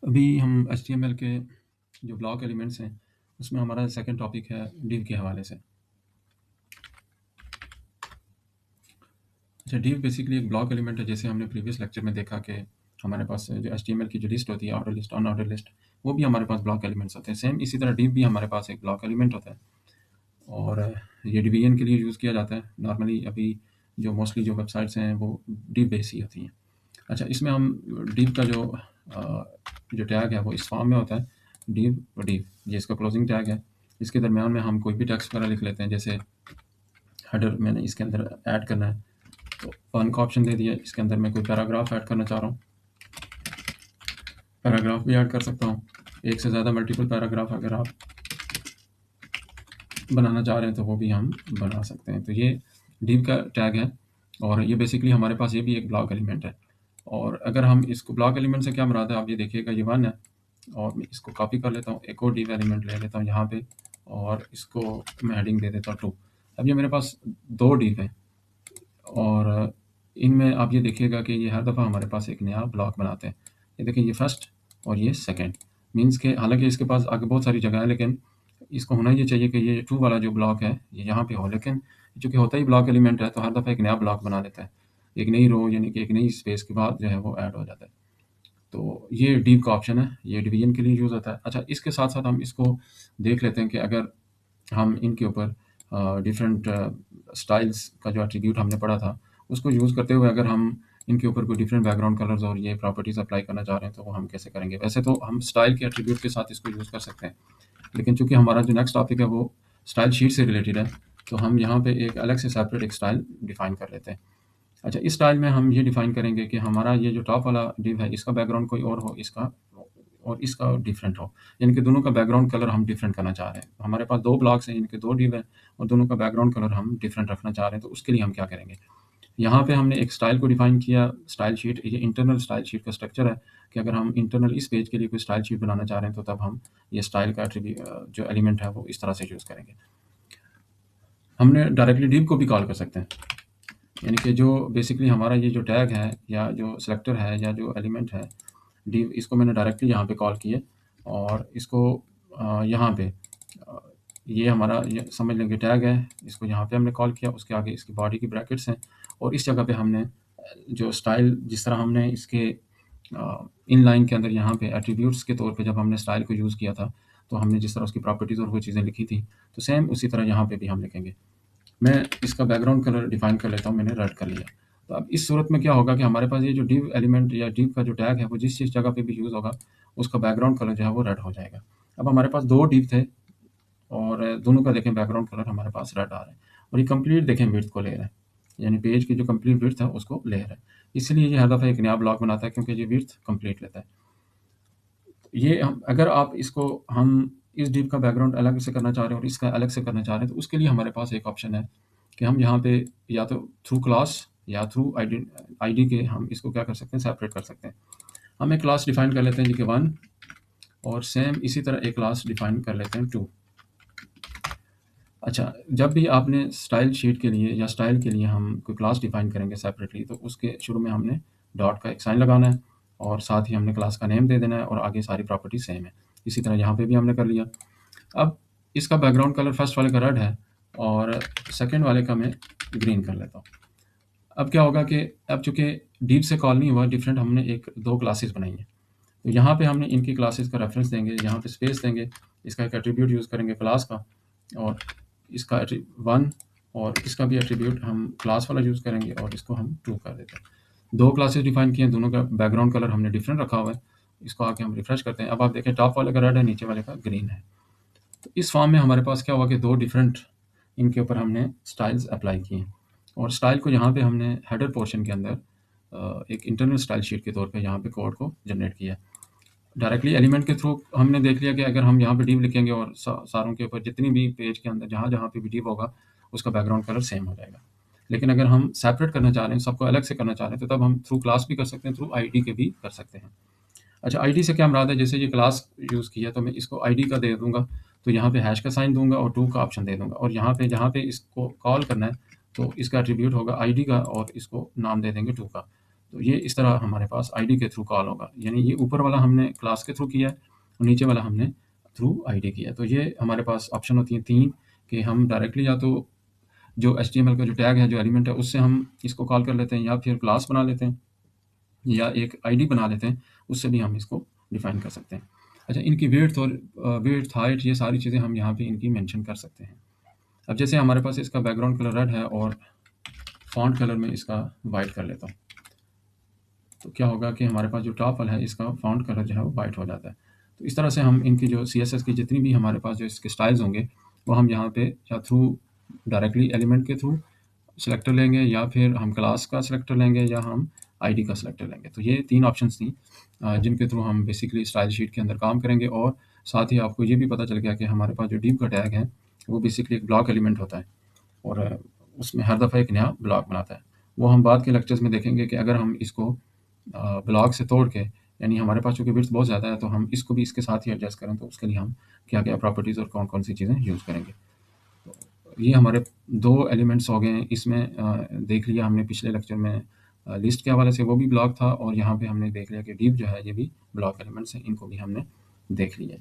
अभी हम HTML के जो ब्लॉक एलिमेंट्स हैं उसमें हमारा सेकंड टॉपिक है div के हवाले से। अच्छा, div बेसिकली एक ब्लॉक एलिमेंट है। जैसे हमने प्रीवियस लेक्चर में देखा कि हमारे पास जो HTML की जो लिस्ट होती है, ऑर्डर लिस्ट, अनऑर्डर लिस्ट, वो भी हमारे पास ब्लॉक एलिमेंट्स होते हैं। सेम इसी तरह div भी हमारे पास एक ब्लॉक एलिमेंट होता है और ये डिवीजन के लिए यूज़ किया जाता है। नॉर्मली अभी जो मोस्टली जो वेबसाइट्स हैं वो div बेस ही होती हैं। अच्छा, इसमें हम div का जो टैग है वो इस फॉर्म में होता है, div, ये इसका क्लोजिंग टैग है। इसके दरमियान में हम कोई भी टेक्स्ट वगैरह लिख लेते हैं। जैसे हेडर मैंने इसके अंदर ऐड करना है तो वन का ऑप्शन दे दिया। इसके अंदर मैं कोई पैराग्राफ ऐड करना चाह रहा हूँ, पैराग्राफ भी ऐड कर सकता हूँ। एक से ज़्यादा मल्टीपल पैराग्राफ अगर आप बनाना चाह रहे हैं तो वो भी हम बना सकते हैं। तो ये div का टैग है और ये बेसिकली हमारे पास ये भी एक ब्लॉक एलिमेंट है। और अगर हम इसको ब्लॉक एलिमेंट से क्या मुराद है, आप ये देखिएगा, ये 1 है और मैं इसको कॉपी कर लेता हूँ, एक और div एलिमेंट ले लेता हूँ यहाँ पे और इसको मैं हेडिंग दे देता हूँ 2। अब ये मेरे पास 2 div हैं और इनमें आप ये देखिएगा कि ये हर दफ़ा हमारे पास एक नया ब्लॉक बनाते हैं। ये देखिए, ये फर्स्ट और ये सेकंड, मीन्स के हालांकि इसके पास आगे बहुत सारी जगह है, लेकिन इसको होना ये चाहिए कि ये 2 वाला जो ब्लॉक है ये यहाँ पे हो। लेकिन चूँकि होता ही ब्लॉक एलिमेंट है तो हर दफ़ा एक नया ब्लॉक बना देता है, एक नई रो यानी कि एक नई स्पेस के बाद जो है वो ऐड हो जाता है। तो ये div का ऑप्शन है, ये डिवीजन के लिए यूज़ होता है। अच्छा, इसके साथ साथ हम इसको देख लेते हैं कि अगर हम इनके ऊपर डिफरेंट स्टाइल्स का जो एट्रीब्यूट हमने पढ़ा था उसको यूज़ करते हुए अगर हम इनके ऊपर कोई डिफरेंट बैकग्राउंड कलर्स और ये प्रॉपर्टीज़ अप्लाई करना चाह रहे हैं तो वो हम कैसे करेंगे। वैसे तो हम स्टाइल के एट्रीब्यूट के साथ इसको यूज़ कर सकते हैं, लेकिन चूंकि हमारा जो नेक्स्ट टॉपिक है वो स्टाइल शीट से रिलेटेड है तो हम यहाँ पे एक अलग से सेपरेट एक स्टाइल डिफाइन कर लेते हैं। अच्छा, इस स्टाइल में हम ये डिफाइन करेंगे कि हमारा ये जो टॉप वाला div है इसका बैकग्राउंड कोई और हो, इसका और इसका डिफरेंट हो, यानी कि दोनों का बैकग्राउंड कलर हम डिफरेंट करना चाह रहे हैं। हमारे पास 2 ब्लॉक्स हैं, इनके 2 div हैं और दोनों का बैकग्राउंड कलर हम डिफरेंट रखना चाह रहे हैं। तो उसके लिए हम क्या करेंगे, यहाँ पे हमने एक स्टाइल को डिफाइन किया, स्टाइल शीट। ये इंटरनल स्टाइल शीट का स्ट्रक्चर है कि अगर हम इंटरनल इस पेज के लिए कोई स्टाइल शीट बनाना चाह रहे हैं तो तब हम ये स्टाइल का जो एलिमेंट है वो इस तरह से यूज़ करेंगे। हमने डायरेक्टली div को भी कॉल कर सकते हैं, यानी कि जो बेसिकली हमारा ये जो टैग है या जो सेलेक्टर है या जो एलिमेंट है div, इसको मैंने डायरेक्टली यहाँ पे कॉल किए और इसको यहाँ पे ये हमारा ये समझ लेंगे टैग है, इसको यहाँ पे हमने कॉल किया, उसके आगे इसकी बॉडी की ब्रैकेट्स हैं और इस जगह पे हमने जो स्टाइल, जिस तरह हमने इसके इन लाइन के अंदर यहाँ पे एट्रीब्यूट्स के तौर पे जब हमने स्टाइल को यूज़ किया था तो हमने जिस तरह उसकी प्रॉपर्टीज़ और वो चीज़ें लिखी थी, तो सेम उसी तरह यहाँ पे भी हम लिखेंगे। मैं इसका बैकग्राउंड कलर डिफाइन कर लेता हूँ, मैंने रेड कर लिया। तो अब इस सूरत में क्या होगा कि हमारे पास ये जो div एलिमेंट या div का जो टैग है वो जिस जिस जगह पे भी यूज़ होगा उसका बैकग्राउंड कलर जो है वो रेड हो जाएगा। अब हमारे पास 2 div थे और दोनों का देखें बैकग्राउंड कलर हमारे पास रेड आ रहा है और ये कंप्लीट देखें विड्थ को ले रहा है, यानी पेज की जो कंप्लीट विड्थ है उसको ले रहा है। इसलिए ये हर दफ़ा एक नया ब्लॉक बनाता है क्योंकि ये विड्थ कंप्लीट लेता है। ये अगर आप इसको हम इस div का बैकग्राउंड अलग से करना चाह रहे हैं और इसका अलग से करना चाह रहे हैं तो उसके लिए हमारे पास एक ऑप्शन है कि हम यहाँ पे या तो थ्रू क्लास या थ्रू आईडी के हम इसको क्या कर सकते हैं, सेपरेट कर सकते हैं। हम एक क्लास डिफाइन कर लेते हैं जी कि 1 और सेम इसी तरह एक क्लास डिफाइन कर लेते हैं 2। अच्छा, जब भी आपने स्टाइल शीट के लिए या स्टाइल के लिए हम कोई क्लास डिफाइन करेंगे सेपरेटली तो उसके शुरू में हमने डॉट का एक साइन लगाना है और साथ ही हमने क्लास का नेम दे देना है और आगे सारी प्रॉपर्टी सेम है। इसी तरह यहाँ पे भी हमने कर लिया। अब इसका बैकग्राउंड कलर फर्स्ट वाले का रेड है और सेकंड वाले का मैं ग्रीन कर लेता हूँ। अब क्या होगा कि अब चूँकि div से कॉल नहीं हुआ, डिफरेंट हमने एक 2 क्लासेस बनाई हैं तो यहाँ पे हमने इनकी क्लासेस का रेफरेंस देंगे, यहाँ पे स्पेस देंगे, इसका एक एट्रीब्यूट यूज़ करेंगे क्लास का और इसका 1 और इसका भी एट्रीब्यूट हम क्लास वाला यूज़ करेंगे और इसको हम 2 कर देते हैं। 2 क्लासेस डिफाइन किए हैं, दोनों का बैकग्राउंड कलर हमने डिफरेंट रखा हुआ है। इसको आके हम रिफ्रेश करते हैं। अब आप देखें टॉप वाले का रेड है, नीचे वाले का ग्रीन है। तो इस फॉर्म में हमारे पास क्या हुआ कि 2 डिफरेंट इनके ऊपर हमने स्टाइल्स अप्लाई किए हैं और स्टाइल को यहाँ पे हमने हेडर पोर्शन के अंदर एक इंटरनल स्टाइल शीट के तौर पे यहाँ पे कोड को जनरेट किया। डायरेक्टली एलिमेंट के थ्रू हमने देख लिया कि अगर हम यहाँ पे div लिखेंगे और सारों के ऊपर जितनी भी पेज के अंदर जहाँ जहाँ पे भी div होगा उसका बैकग्राउंड कलर सेम हो जाएगा। लेकिन अगर हम सेपरेट करना चाह रहे हैं, सबको अलग से करना चाह रहे हैं, तो तब हम थ्रू क्लास भी कर सकते हैं, थ्रू आईडी के भी कर सकते हैं। अच्छा, आईडी से क्या मुराद है, जैसे ये क्लास यूज़ किया तो मैं इसको आईडी का दे दूंगा तो यहाँ पे हैश का साइन दूंगा और 2 का ऑप्शन दे दूंगा और यहाँ पे जहाँ पे इसको कॉल करना है तो इसका एट्रीब्यूट होगा आईडी का और इसको नाम दे देंगे 2 का। तो ये इस तरह हमारे पास आईडी के थ्रू कॉल होगा, यानी ये ऊपर वाला हमने क्लास के थ्रू किया है और नीचे वाला हमने थ्रू आईडी किया है। तो ये हमारे पास ऑप्शन होती हैं 3 कि हम डायरेक्टली या तो जो एचटीएमएल का जो टैग है, जो एलिमेंट है, उससे हम इसको कॉल कर लेते हैं, या फिर क्लास बना लेते हैं, या एक आईडी बना लेते हैं, उससे भी हम इसको डिफाइन कर सकते हैं। अच्छा, इनकी विड्थ और हाइट, ये सारी चीज़ें हम यहाँ पे इनकी मेंशन कर सकते हैं। अब जैसे हमारे पास इसका बैकग्राउंड कलर रेड है और फॉन्ट कलर में इसका वाइट कर लेता हूँ, तो क्या होगा कि हमारे पास जो टॉप वाला है इसका फॉन्ट कलर जो है वो वाइट हो जाता है। तो इस तरह से हम इनकी जो CSS की जितनी भी हमारे पास जो इसके स्टाइल्स होंगे, वो हम यहाँ पे या थ्रू डायरेक्टली एलिमेंट के थ्रू सेलेक्टर लेंगे, या फिर हम क्लास का सेलेक्टर लेंगे, या हम आईडी का सेलेक्टर लेंगे। तो ये 3 ऑप्शंस थी जिनके थ्रू हम बेसिकली स्टाइल शीट के अंदर काम करेंगे। और साथ ही आपको ये भी पता चल गया कि हमारे पास जो div का टैग है, वो बेसिकली एक ब्लॉक एलिमेंट होता है और उसमें हर दफ़ा एक नया ब्लॉक बनाता है। वो हम बाद के लेक्चर्स में देखेंगे कि अगर हम इसको ब्लॉक से तोड़ के, यानी हमारे पास चूँकि विड्थ बहुत ज़्यादा है, तो हम इसको भी इसके साथ ही एडजस्ट करें, तो उसके लिए हम क्या-क्या प्रॉपर्टीज़ और कौन-कौन सी चीज़ें यूज़ करेंगे। तो ये हमारे 2 एलिमेंट्स हो गए हैं इसमें। देख लिया हमने पिछले लेक्चर में लिस्ट के हवाले से, वो भी ब्लॉक था, और यहाँ पे हमने देख लिया कि div जो है ये भी ब्लॉक एलिमेंट्स हैं, इनको भी हमने देख लिया।